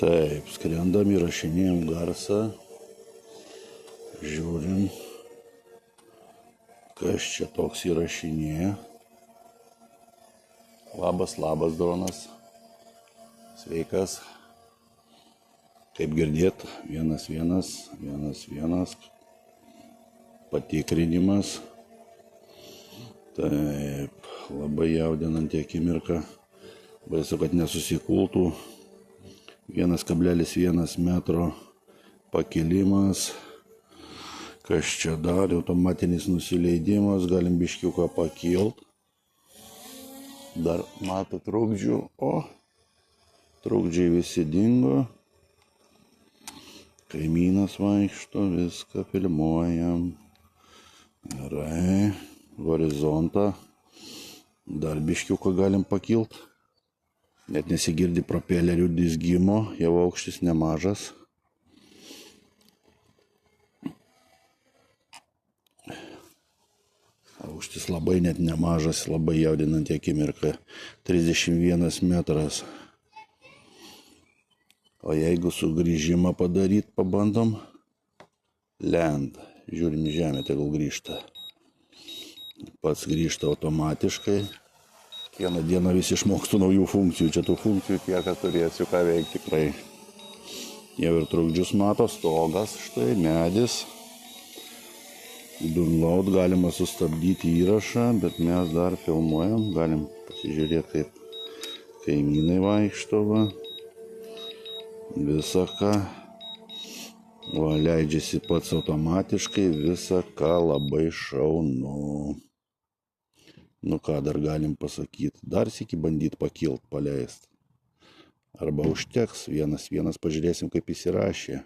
Taip, skrendam, įrašinėjom garsą, žiūrim, kas čia toks įrašinėja. Labas dronas, sveikas, kaip girdėt, 1-1, patikrinimas. Taip, labai jaudinanti akimirka, baisu, kad nesusikultų. 1,1 metro pakilimas. Kas čia dar? Automatinis nusileidimas, galim biškiuką pakilt. Dar mato trukdžių, trukdžiai visi dingo. Kaimynas vaikšto, viską filmuojam. Gerai, horizontą. Dar biškiuką galim pakilt. Net nesigirdi propelerių dizgimo, jau aukštis nemažas. Aukštis labai net nemažas, labai jaudinanti akimirka. 31 metras. O jeigu sugrįžimą padaryt, pabandom. Land. Žiūrim į žemę, tegul grįžta. Pats grįžta automatiškai. Kiekvieną dieną vis išmokstu naujų funkcijų. Čia tų funkcijų tiek, kad turėsiu ką veikti tikrai. Jau ir trukdžius mato, stogas, štai, medis. Download, galima sustabdyti įrašą, bet mes dar filmuojam. Galim pasižiūrėti, kaip kaimynai vaikšto. Visa ką. Leidžiasi pats automatiškai, visa ką labai šaunu. Nu ką dar galim pasakyti, dar sykį bandyt pakilt, paleist. Arba užteks, 1-1, pažiūrėsim kaip įsirašė.